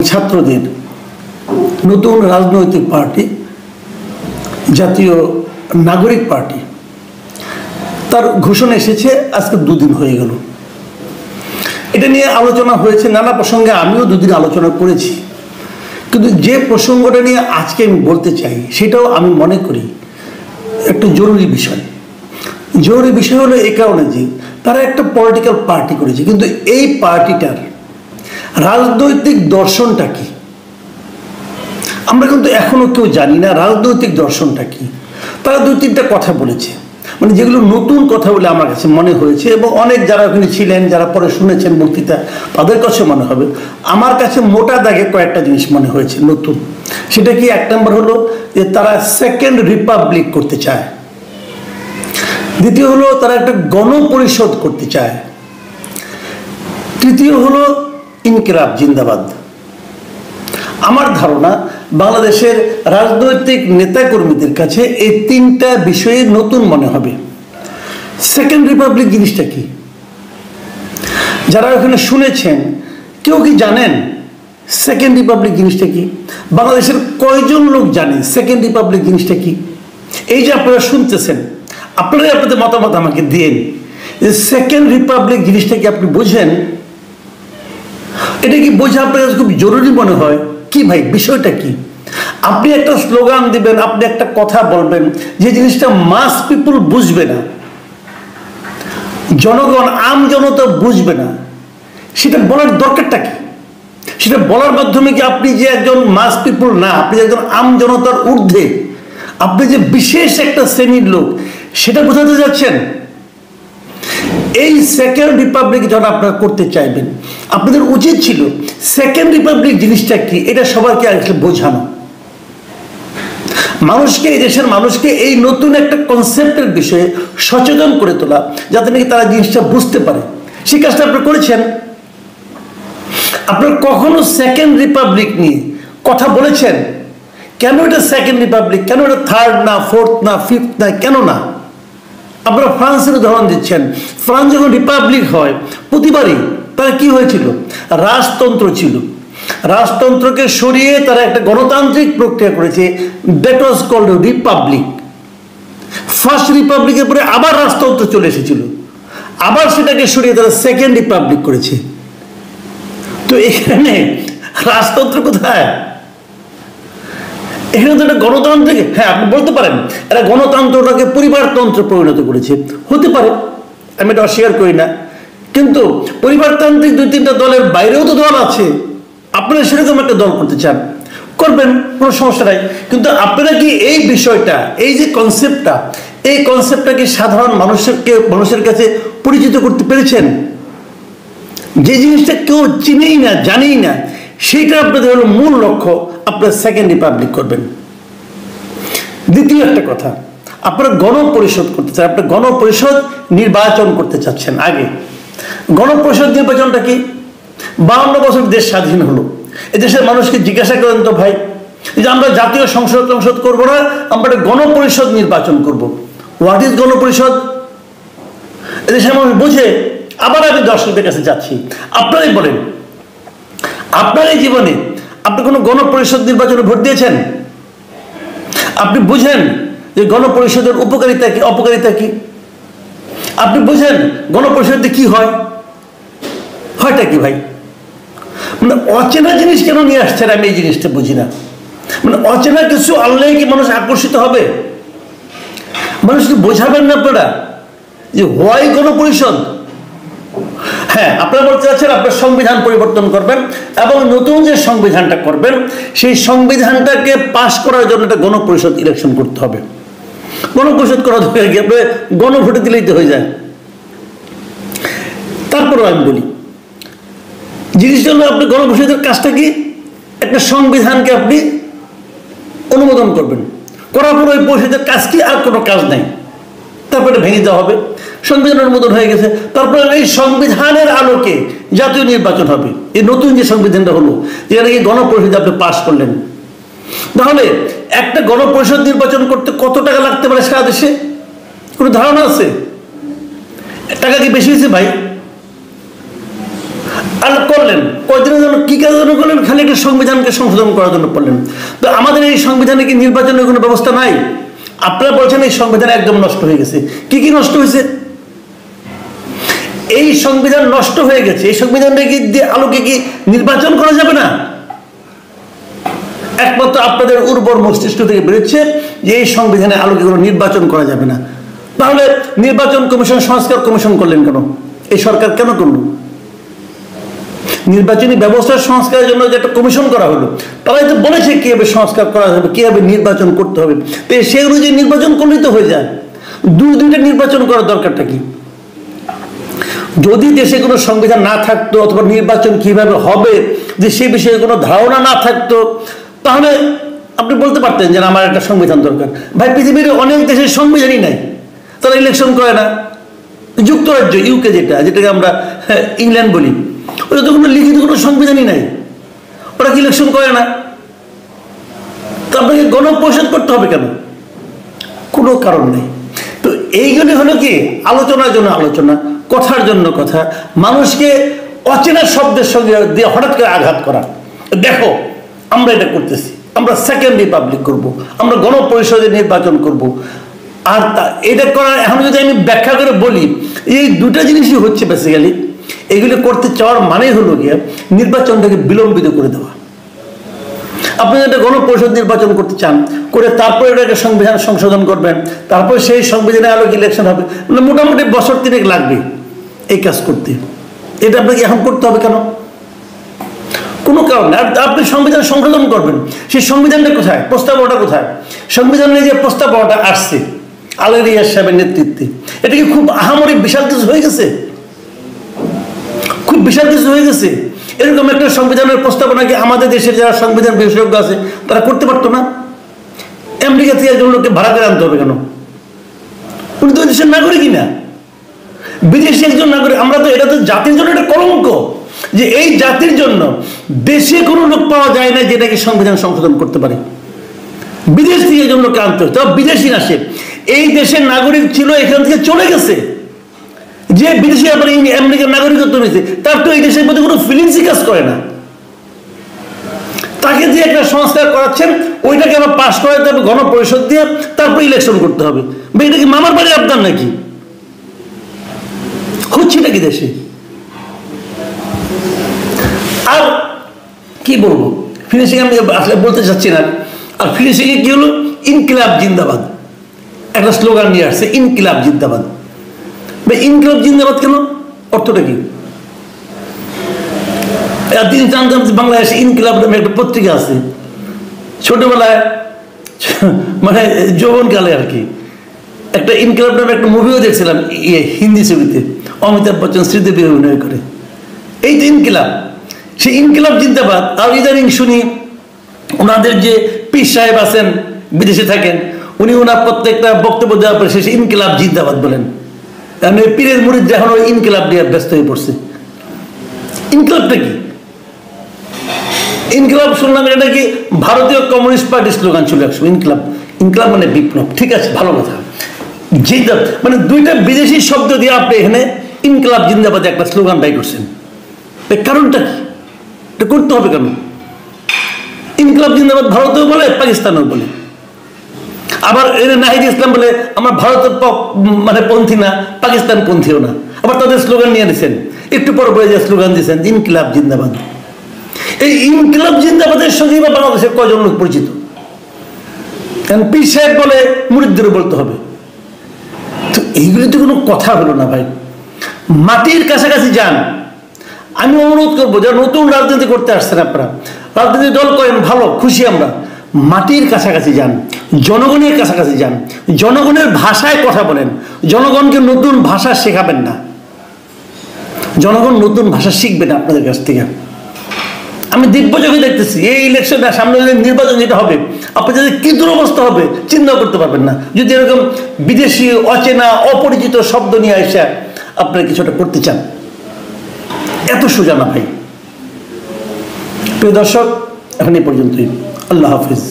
ছাত্রদের নতুন রাজনৈতিক পার্টি জাতীয় নাগরিক পার্টি তার ঘোষণা এসেছে আজকে দুদিন হয়ে গেল। এটা নিয়ে আলোচনা হয়েছে নানা প্রসঙ্গে, আমিও দুদিন আলোচনা করেছি, কিন্তু যে প্রসঙ্গটা নিয়ে আজকে আমি বলতে চাই সেটাও আমি মনে করি একটা জরুরি বিষয়। জরুরি বিষয় হলো এই কারণে যে তারা একটা পলিটিক্যাল পার্টি করেছে, কিন্তু এই পার্টিটার রাজনৈতিক দর্শনটা কি আমরা কিন্তু এখনো কেউ জানি না। রাজনৈতিক দর্শনটা কি তারা দুই তিনটা কথা বলেছে, মানে যেগুলো নতুন কথা বলে আমার কাছে মনে হয়েছে, এবং অনেক যারা ওখানে ছিলেন যারা পরে শুনেছেন বক্তৃতা তাদের কাছে মনে হবে। আমার কাছে মোটা দাগে কয়েকটা জিনিস মনে হয়েছে নতুন। সেটা কি, এক নম্বর হলো যে তারা সেকেন্ড রিপাবলিক করতে চায়। দ্বিতীয় হলো তারা একটা গণপরিষদ করতে চায়। তৃতীয় হলো ইনকিলাব জিন্দাবাদ। আমার ধারণা বাংলাদেশের রাজনৈতিক নেতাকর্মীদের কাছে এই তিনটা বিষয়ে নতুন মনে হবে। সেকেন্ড রিপাবলিক জিনিসটা কি যারা ওখানে শুনেছেন কেউ কি জানেন সেকেন্ড রিপাবলিক জিনিসটা কি? বাংলাদেশের কয়জন লোক জানে সেকেন্ড রিপাবলিক জিনিসটা কি? এই যে আপনারা শুনতেছেন, আপনারাই আপনাদের মতামত আমাকে দিন যে সেকেন্ড রিপাবলিক জিনিসটা কি আপনি বোঝেন? এটা কি বোঝা আপনার কাছে খুব জরুরি মনে হয় কি ভাই? বিষয়টা কি? আপনি একটা স্লোগান দিবেন, আপনি একটা কথা বলবেন, যে জিনিসটা মাস পিপুল বুঝবে না, জনগণ আম জনতা বুঝবে না, সেটা বলার দরকারটা কি? সেটা বলার মাধ্যমে কি আপনি যে একজন মাস পিপুল না, আপনি একজন আম জনতার ঊর্ধ্বে, আপনি যে বিশেষ একটা শ্রেণীর লোক, সেটা বোঝাতে যাচ্ছেন? এই সেকেন্ড রিপাবলিক যখন আপনারা করতে চাইবেন, আপনাদের উচিত ছিল সেকেন্ড রিপাবলিক জিনিসটা কি এটা সবাইকে আসলে বোঝানো, মানুষকে, এই দেশের মানুষকে এই নতুন একটা কনসেপ্টের বিষয়ে সচেতন করে তোলা, যাতে নাকি তারা জিনিসটা বুঝতে পারে। সেই কাজটা আপনারা করেছেন? আপনারা কখনো সেকেন্ড রিপাবলিক নিয়ে কথা বলেছেন? কেন এটা সেকেন্ড রিপাবলিক, কেন এটা থার্ড না, ফোর্থ না, ফিফথ না, কেন না? আপনারা ফ্রান্সের উদাহরণ দিচ্ছেন। ফ্রান্স যখন রিপাবলিক হয় প্রতিবারই তারা কি হয়েছিল? রাজতন্ত্র ছিল। রাজতন্ত্রকে সরিয়ে তারা একটা গণতান্ত্রিক প্রক্রিয়া করেছে, that was called republic. First রিপাবলিকের পরে আবার রাজতন্ত্র চলে এসেছিল, আবার সেটাকে সরিয়ে তারা সেকেন্ড রিপাবলিক করেছে। তো এখানে রাজতন্ত্র কোথায়? এখানে তো একটা গণতান্ত্রিক, হ্যাঁ আপনি বলতে পারেন এরা গণতন্ত্রটাকে পরিবারতন্ত্রে পরিণত করেছে, হতে পারে, আমি এটা অস্বীকার করি না, কিন্তু পরিবারতান্ত্রিক দুই তিনটা দলের বাইরেও তো দল আছে। আপনারা সেরকম একটা দল করতে চান, করবেন, কোনো সমস্যা নাই, কিন্তু আপনারা কি এই বিষয়টা, এই যে কনসেপ্টটা, এই কনসেপ্টটা কি সাধারণ মানুষের কাছে পরিচিত করতে পেরেছেন? যে জিনিসটা কেউ চিনেই না, জানেই না, সেইটা আপনাদের হলো মূল লক্ষ্য, আপনারা সেকেন্ড রিপাবলিক করবেন। দ্বিতীয় একটা কথা, আপনারা গণপরিষদ করতে চান, আপনারা গণপরিষদ নির্বাচন করতে চাচ্ছেন। আগে গণপরিষদ নির্বাচনটা কি? 52 বছর দেশ স্বাধীন হলো, এদেশের মানুষকে জিজ্ঞাসা করেন তো ভাই, যে আমরা জাতীয় সংসদ করবো না, আমরা একটা গণপরিষদ নির্বাচন করব। হোয়াট ইজ গণপরিষদ? এদেশের মানুষ বোঝে? আবার আমি দর্শকদের কাছে যাচ্ছি, আপনারাই বলেন, আপনার এই জীবনে আপনি কোনো গণপরিষদ নির্বাচনে ভোট দিয়েছেন? আপনি বুঝেন যে গণপরিষদের উপকারিতা কি, অপকারিতা কি? আপনি বুঝেন গণপরিষদে কি হয়? হয়টা কি ভাই? মানে অচেনা জিনিস কেন নিয়ে আসছেন আমি এই জিনিসটা বুঝি না। মানে অচেনা কিছু আনলে কি মানুষ আকর্ষিত হবে? মানুষকে বোঝাবেন না আপনারা যে হয় গণপরিষদ? হ্যাঁ, আপনারা বলতে চাচ্ছেন আপনার সংবিধান পরিবর্তন করবেন এবং নতুন যে সংবিধানটা করবেন সেই সংবিধানটাকে পাশ করার জন্য একটা গণপরিষদ ইলেকশন করতে হবে। গণপরিষদ করা হয়ে গিয়ে আপনি গণভোটে দিলেই তো হয়ে যায়। তারপরেও আমি বলি, জিনিসটা হলো আপনি গণপরিষদের কাজটা কি? একটা সংবিধানকে আপনি অনুমোদন করবেন, করার পর ওই পরিষদের কাজ কি? আর কোনো কাজ নাই, তারপরে ভেঙে দেওয়া হবে। সংবিধান অনুমোদন হয়ে গেছে, তারপরে এই সংবিধানের আলোকে জাতীয় নির্বাচন হবে। এই নতুন যে সংবিধানটা হলো, যেখানে কি গণপরিষদ আপনি পাশ করলেন, তাহলে একটা গণপরিষদ নির্বাচন করতে কত টাকা লাগতে পারে সারা দেশে? কোনো ধারণা আছে? টাকা কি বেশি হয়েছে ভাই? আর করলেন কয়দিনের জন্য, কি কাজের জন্য করলেন? খালি একটা সংবিধানকে সংশোধন করার জন্য করলেন। তো আমাদের এই সংবিধানে কি নির্বাচনের কোনো ব্যবস্থা নাই? আপনারা বলছেন এই সংবিধান একদম নষ্ট হয়ে গেছে। কি কি নষ্ট হয়েছে? এই সংবিধান নষ্ট হয়ে গেছে, এই সংবিধানটা কি আলোকে কি নির্বাচন করা যাবে না? একমাত্র আপনাদের উর্বর মস্তিষ্ক থেকে বেরোচ্ছে যে এই সংবিধানের আলোকে কোনো নির্বাচন করা যাবে না। তাহলে নির্বাচন কমিশন, সংস্কার কমিশন করলেন কেন? এই সরকার কেন করল? নির্বাচনী ব্যবস্থার সংস্কারের জন্য যে একটা কমিশন করা হলো, তারাই তো বলেছে কিভাবে সংস্কার করা হবে, কিভাবে নির্বাচন করতে হবে। তো সেই অনুযায়ী নির্বাচন করলেই তো হয়ে যায়। দুইটা নির্বাচন করার দরকারটা কি? যদি দেশে কোনো সংবিধান না থাকতো অথবা নির্বাচন কিভাবে হবে যে সে বিষয়ে কোনো ধারণা না থাকতো, তাহলে আপনি বলতে পারতেন যে আমার একটা সংবিধান দরকার। ভাই, পৃথিবীর অনেক দেশের সংবিধানই নাই, তারা ইলেকশন করে না। যুক্তরাজ্য, ইউকে, যেটাকে আমরা ইংল্যান্ড বলি, ওরা তো কোনো লিখিত কোনো সংবিধানই নাই, ওরা কি ইলেকশন করে না? তো আপনাকে গণপরিষদ করতে হবে কেন? কোনো কারণ নেই। তো এইগুলি হলো কি আলোচনার জন্য আলোচনা, কথার জন্য কথা, মানুষকে অচেনা শব্দের সঙ্গে দিয়ে হঠাৎ করে আঘাত করা। দেখো আমরা এটা করতেছি, আমরা সেকেন্ড রিপাবলিক করব, আমরা গণপরিষদের নির্বাচন করব। আর এটা করার এখন যদি আমি ব্যাখ্যা করে বলি, এই দুটা জিনিসই হচ্ছে বেসিক্যালি। এগুলি করতে চাওয়ার মানে হলো গিয়ে নির্বাচনটাকে বিলম্বিত করে দেওয়া। আপনি একটা গণপরিষদ নির্বাচন করতে চান, করে তারপরে এটাকে সংবিধান সংশোধন করবেন, তারপরে সেই সংবিধানে আলোকে ইলেকশন হবে, মানে মোটামুটি বছর 3 লাগবে এই কাজ করতে। এটা আপনাকে এখন করতে হবে কেন? কোনো কারণ নেই। আপনি সংবিধান সংশোধন করবেন, সেই সংবিধানটা কোথায়? প্রস্তাবনাটা কোথায়? সংবিধানে যে প্রস্তাবনাটা আসছে আলী রিয়াজ সাহেবের নেতৃত্বে, এটা কি খুব আহামরি বিশাল কিছু হয়ে গেছে? খুব বিশাল কিছু হয়ে গেছে? এরকম একটা সংবিধানের প্রস্তাবনা কি আমাদের দেশের যারা সংবিধান বিশেষজ্ঞ আছে তারা করতে পারতো না? আমেরিকা থেকে একজন লোককে ভাড়া করে আনতে হবে কেন? উনি তো দেশের নাগরিকই না, বিদেশি একজন নাগরিক। আমরা তো, এটা তো জাতির জন্য একটা কলঙ্ক যে এই জাতির জন্য দেশে কোনো লোক পাওয়া যায় না যেটাকে সংবিধান সংশোধন করতে পারে। বিদেশ থেকে একজন লোককে আনতে হবে, তবে বিদেশি না, সে এই দেশের নাগরিক ছিল, এখান থেকে চলে গেছে। যে বিদেশি আবার আমেরিকার নাগরিকত্ব নিয়েছে, তার তো এই দেশের প্রতি কোনো ফিলিংসই কাজ করে না। তাকে দিয়ে একটা সংস্কার করাচ্ছেন, ওইটাকে আবার পাশ করাতে হবে গণপরিষদ দিয়ে, তারপর ইলেকশন করতে হবে। এটা কি মামার বাড়ির আবদার নাকি? হচ্ছে নাকি দেশে? আর কি বলবো, ফিনিশিং আমি আসলে বলতে চাচ্ছি না। আর ফিনিশিংয়ে কি হলো? ইনকিলাব জিন্দাবাদ একটা স্লোগান নিয়ে আসছে, ইনকিলাব জিন্দাবাদ। ইনকিলাব জিন্দাবাদ কেন? অর্থটা কি? তিনি জানতাম যে বাংলাদেশে ইনকিলাব নামে একটা পত্রিকা আছে। ছোটবেলায় মানে যৌবনকালে আর কি একটা ইনকিলাব নামে একটা মুভিও দেখছিলাম, হিন্দি ছবিতে অমিতাভ বচ্চন শ্রীদেবী অভিনয় করে। এই তো ইনকিলাব, সেই ইনকিলাব জিন্দাবাদ। আর ইদানিং শুনি ওনাদের যে পীর সাহেব আছেন, বিদেশে থাকেন, উনি ওনার প্রত্যেকটা বক্তব্য দেওয়ার পরে শেষে ইনকিলাব জিন্দাবাদ বলেন। কারণ ওই পীরের মুরিদ এখন ওই ইনকিলাব নিয়ে ব্যস্ত হয়ে পড়ছে। ইনকিলাবটা কি? ইনকিলাব শুনলাম এটা কি ভারতীয় কমিউনিস্ট পার্টির স্লোগান ছিল একসময়। ইনকিলাব, ইনকিলাব মানে বিপ্লব, ঠিক আছে, ভালো কথা। যেটা মানে দুইটা বিদেশি শব্দ দিয়ে আপনি এখানে ইনকিলাব জিন্দাবাদ একটা স্লোগান বাই করছেন, কারণটা কি? এটা করতে হবে কেন? ইনকিলাব জিন্দাবাদ ভারতেও বলে, পাকিস্তানেও বলে। আবার এরা নাহিদ ইসলাম বলে আমার ভারতের মানে পন্থী না, পাকিস্তান পন্থীও না। আবার তাদের স্লোগান নিয়ে নিয়েছেন, একটু পর পরে যে স্লোগান দিয়েছেন ইনকিলাব জিন্দাবাদ। এই ইনকিলাব জিন্দাবাদের সঙ্গে বা বাংলাদেশের কয়জন লোক পরিচিত? কারণ পীর সাহেব বলে, মুরিদদেরও বলতে হবে। তো এইগুলি তো কোনো কথা হলো না ভাই। মাটির কাছাকাছি যান। আমি অনুরোধ করবো যারা নতুন রাজনীতি করতে আসছেন, আপনারা রাজনীতি দল করেন, ভালো, খুশি আমরা। মাটির কাছাকাছি যান, জনগণের কাছাকাছি যান, জনগণের ভাষায় কথা বলেন। জনগণকে নতুন ভাষা শেখাবেন না, জনগণ নতুন ভাষা শিখবেন আপনাদের কাছ থেকে। আমি দিব্যযোগে দেখতেছি এই ইলেকশনটা সামনে নির্বাচন যেটা হবে, আপনাদের কি দুরবস্থা হবে চিন্তা করতে পারবেন না, যদি এরকম বিদেশি অচেনা অপরিচিত শব্দ নিয়ে এসে আপনারা কিছুটা করতে চান। এত সোজা না ভাই। প্রিয় দর্শক, এখন এই পর্যন্তই। আল্লাহ হাফিজ।